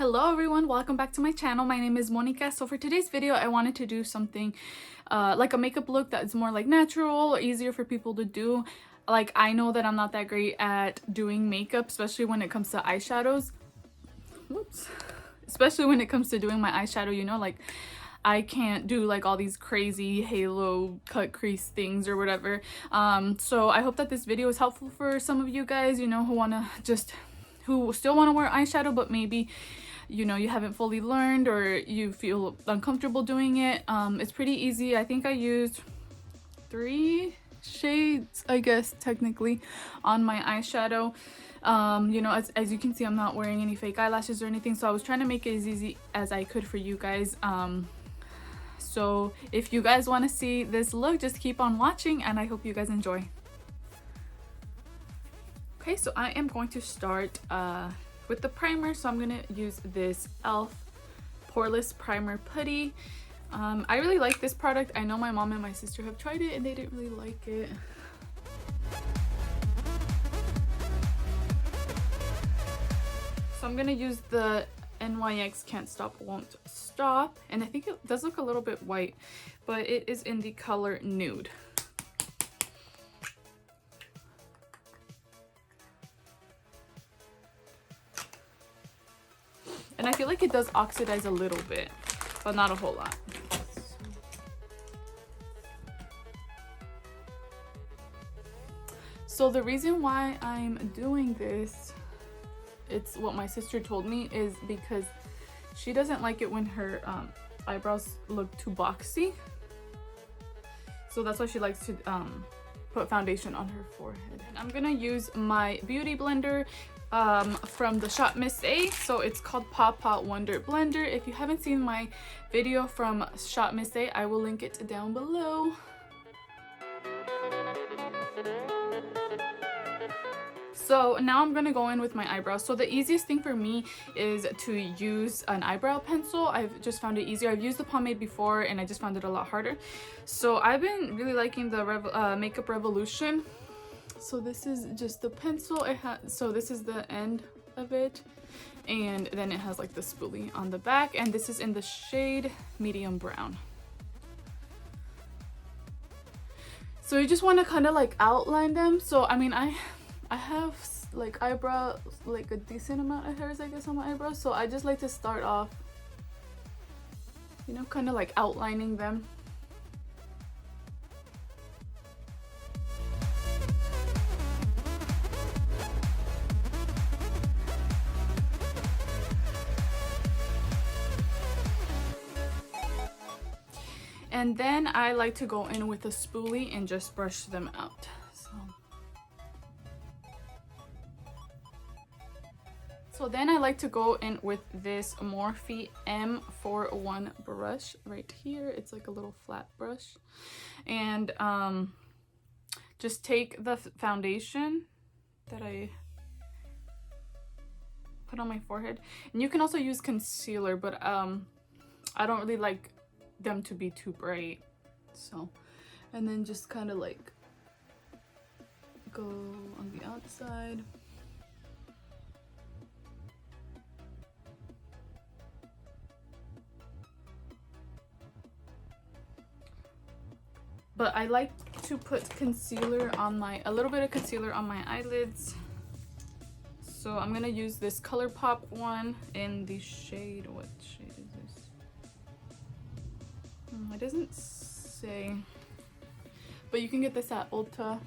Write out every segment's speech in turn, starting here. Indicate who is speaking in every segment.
Speaker 1: Hello everyone, welcome back to my channel. My name is Monica. So for today's video I wanted to do something like a makeup look that's more like natural, easier for people to do. Like, I know that I'm not that great at doing makeup, especially when it comes to eyeshadows. Whoops. Especially when it comes to doing my eyeshadow, you know, like I can't do like all these crazy halo cut crease things or whatever. So I hope that this video is helpful for some of you guys, you know, who still want to wear eyeshadow but maybe, you know, you haven't fully learned or you feel uncomfortable doing it. It's pretty easy. I think I used 3 shades, I guess, technically, on my eyeshadow. You know, as you can see, I'm not wearing any fake eyelashes or anything, so I was trying to make it as easy as I could for you guys. So if you guys want to see this look, just keep on watching and I hope you guys enjoy. Okay, so I am going to start with the primer. So I'm gonna use this e.l.f. Poreless Primer Putty. I really like this product. I know my mom and my sister have tried it and they didn't really like it. So I'm gonna use the NYX Can't Stop Won't Stop, and I think it does look a little bit white, but it is in the color Nude. And I feel like it does oxidize a little bit, but not a whole lot. So the reason why I'm doing this, it's what my sister told me, is because she doesn't like it when her eyebrows look too boxy. So that's why she likes to put foundation on her forehead. And I'm gonna use my beauty blender from the Shop Miss A. So it's called Paw Paw Wonder Blender. If you haven't seen my video from Shop Miss A, I will link it down below. So now I'm gonna go in with my eyebrows. So the easiest thing for me is to use an eyebrow pencil. I've just found it easier. I've used the pomade before and I just found it a lot harder. So I've been really liking the Makeup Revolution. So this is just the pencil. So this is the end of it, and then it has like the spoolie on the back, and this is in the shade Medium Brown. So you just want to kind of like outline them. So I mean, I have like eyebrow, like a decent amount of hairs, I guess, on my eyebrows. So I just like to start off, you know, kind of like outlining them. And then I like to go in with a spoolie and just brush them out. So then I like to go in with this Morphe M41 brush right here. It's like a little flat brush. And just take the foundation that I put on my forehead. And you can also use concealer, but I don't really like them to be too bright. So, and then just kind of like go on the outside. But I like to put concealer on a little bit of concealer on my eyelids. So I'm gonna use this ColourPop one in the shade, what shade is this? It doesn't say, but you can get this at Ulta.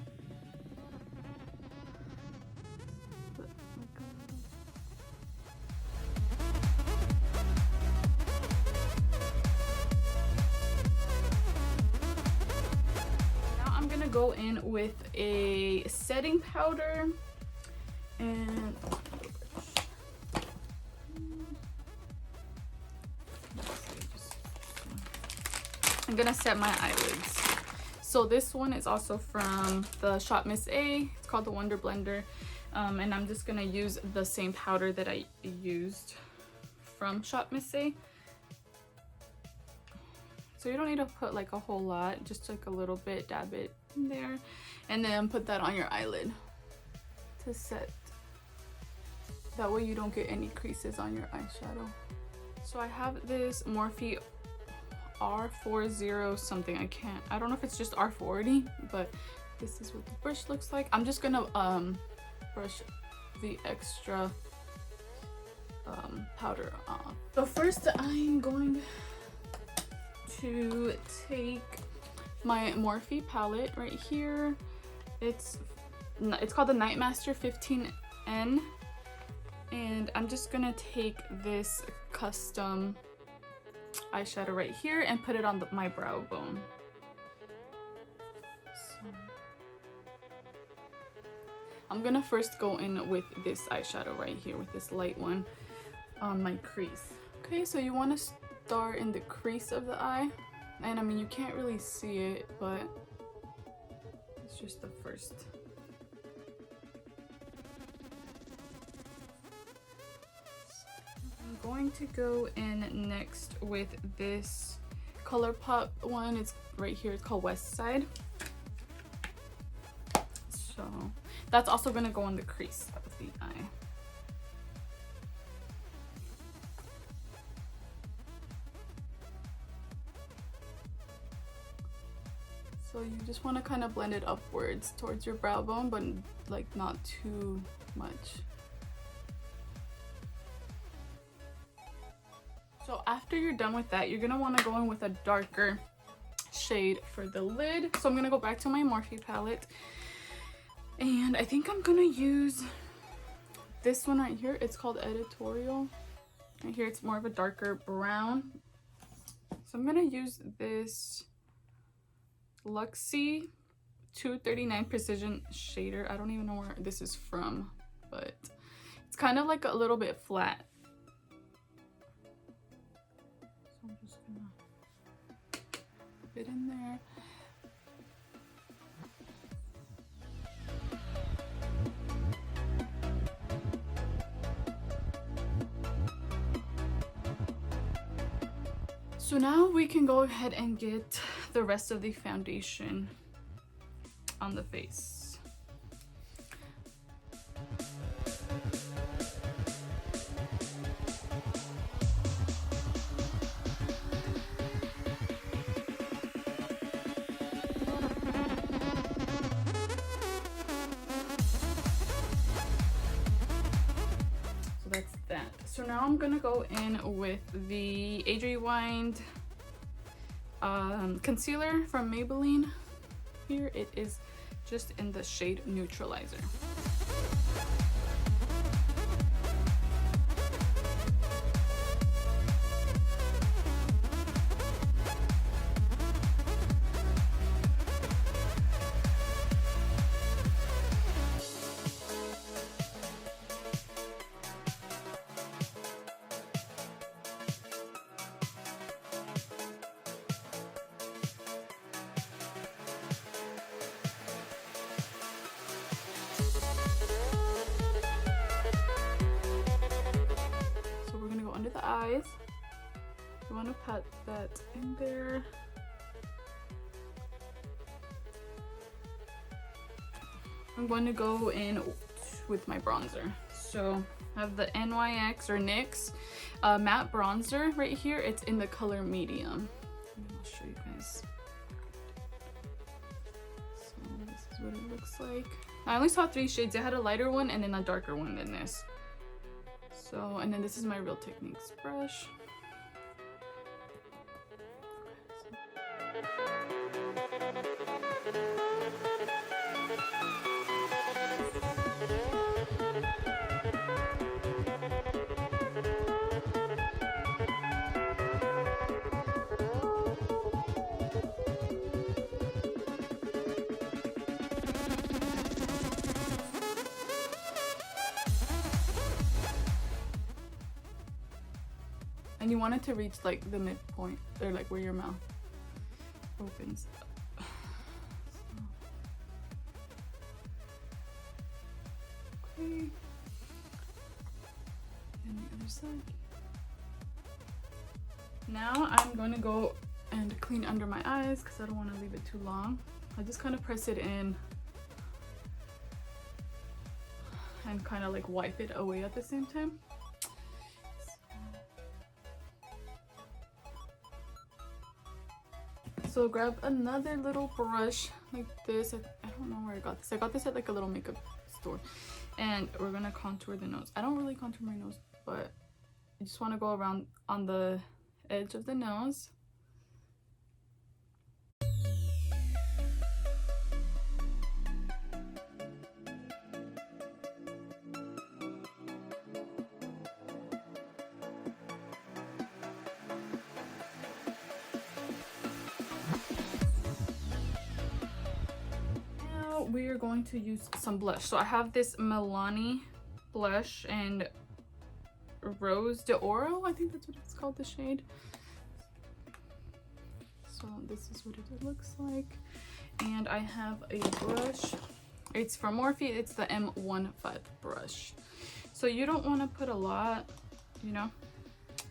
Speaker 1: Go in with a setting powder, and I'm gonna set my eyelids. So this one is also from the Shop Miss A. It's called the Wonder Blender, and I'm just gonna use the same powder that I used from Shop Miss A. So you don't need to put like a whole lot, just like a little bit, dab it in there, and then put that on your eyelid to set. That way you don't get any creases on your eyeshadow. So I have this Morphe R40 something. I don't know if it's just R40, but this is what the brush looks like. I'm just gonna brush the extra powder off. So first I'm going to take my Morphe palette right here. It's called the Nightmaster 15N, and I'm just gonna take this custom eyeshadow right here and put it on my brow bone. So I'm gonna first go in with this eyeshadow right here, with this light one on my crease. Okay, so you want to start in the crease of the eye, and I mean you can't really see it, but it's just the first. I'm going to go in next with this ColourPop one. It's right here. It's called West Side. So that's also going to go in the crease of the eye. So you just want to kind of blend it upwards towards your brow bone, but like not too much. So after you're done with that, you're going to want to go in with a darker shade for the lid. So I'm going to go back to my Morphe palette. And I think I'm going to use this one right here. It's called Editorial. Right here it's more of a darker brown. So I'm going to use this Luxie 239 Precision Shader. I don't even know where this is from, but it's kind of like a little bit flat. So I'm just gonna put it in there. So now we can go ahead and get the rest of the foundation on the face. So that's that. So now I'm gonna go in with the Age Rewind concealer from Maybelline. Here it is, just in the shade Neutralizer. Under the eyes, you want to pat that in there. I'm going to go in with my bronzer. So I have the NYX or NYX matte bronzer right here. It's in the color medium. I'll show you guys. So this is what it looks like. I only saw 3 shades. I had a lighter one and then a darker one than this. So, and then this is my Real Techniques brush. And you want it to reach like the midpoint, or like where your mouth opens. Okay. And the other side. Now I'm going to go and clean under my eyes because I don't want to leave it too long. I just kind of press it in and kind of like wipe it away at the same time. So grab another little brush like this. I don't know where I got this. I got this at like a little makeup store. And we're gonna contour the nose. I don't really contour my nose, but I just want to go around on the edge of the nose. We are going to use some blush. So I have this Milani blush and Rose d'Oro, I think that's what it's called, the shade. So this is what it looks like. And I have a brush. It's from Morphe. It's the M15 brush. So you don't want to put a lot, you know,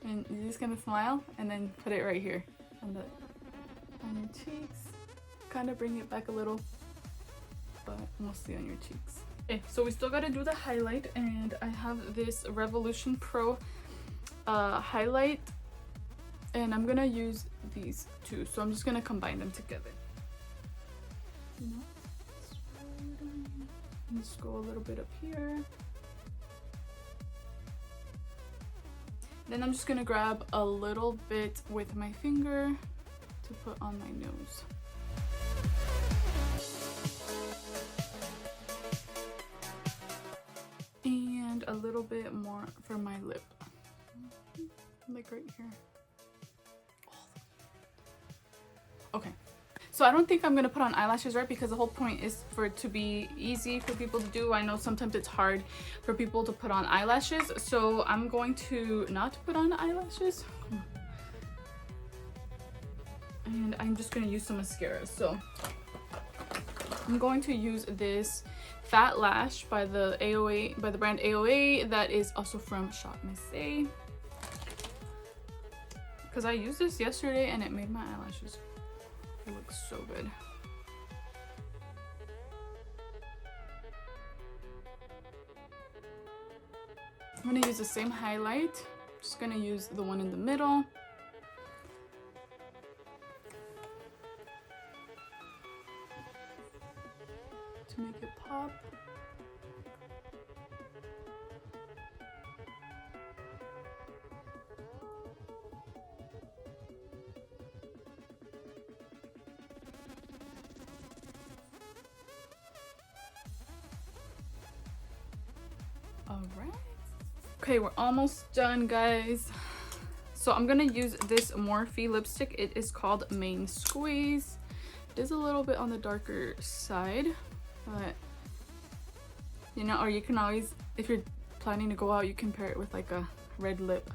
Speaker 1: and you're just gonna smile and then put it right here on your cheeks. Kind of bring it back a little, but mostly on your cheeks. Okay, so we still gotta do the highlight, and I have this Revolution Pro highlight, and I'm gonna use these two, so I'm just gonna combine them together. You know, just go a little bit up here. Then I'm just gonna grab a little bit with my finger to put on my nose. And a little bit more for my lip, like right here. Okay, so I don't think I'm gonna put on eyelashes, right? Because the whole point is for it to be easy for people to do. I know sometimes it's hard for people to put on eyelashes, so I'm going to not put on eyelashes. And I'm just gonna use some mascara. So I'm going to use this Fat Lash by the AOA, by the brand AOA, that is also from Shop Missy. Because I used this yesterday and it made my eyelashes look so good. I'm gonna use the same highlight. Just gonna use the one in the middle. To make it pop. All right. Okay, we're almost done, guys. So I'm gonna use this Morphe lipstick. It is called Main Squeeze. It is a little bit on the darker side, but you know, or you can always, if you're planning to go out, you can pair it with like a red lip.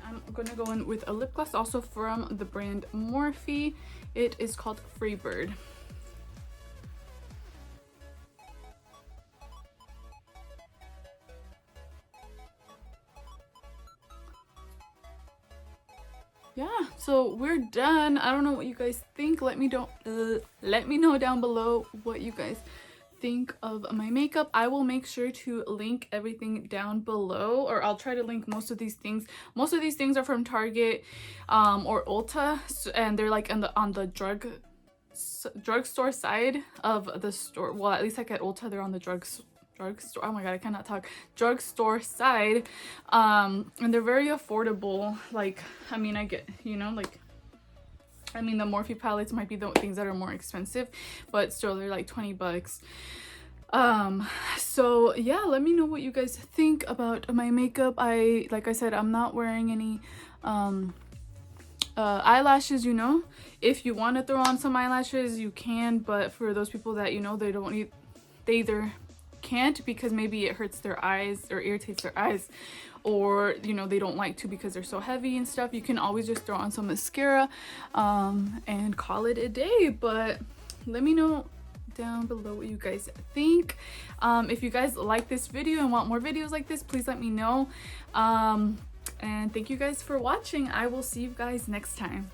Speaker 1: I'm gonna go in with a lip gloss also from the brand Morphe. It is called Freebird. Yeah, so we're done. I don't know what you guys think. Let me know down below what you guys think of my makeup. I will make sure to link everything down below, or I'll try to link most of these things. Most of these things are from Target or Ulta, and they're like on the drugstore side of the store. Well, at least like at Ulta, they're on the drugstore. Oh my god, I cannot talk. Drugstore side, and they're very affordable. Like, I mean, I get, you know, like, I mean, the Morphe palettes might be the things that are more expensive, but still they're like 20 bucks. So yeah, let me know what you guys think about my makeup. Like I said, I'm not wearing any eyelashes, you know. If you want to throw on some eyelashes, you can, but for those people that, you know, they either can't because maybe it hurts their eyes or irritates their eyes, or you know, they don't like to because they're so heavy and stuff, you can always just throw on some mascara and call it a day. But let me know down below what you guys think. If you guys like this video and want more videos like this, please let me know, and thank you guys for watching. I will see you guys next time.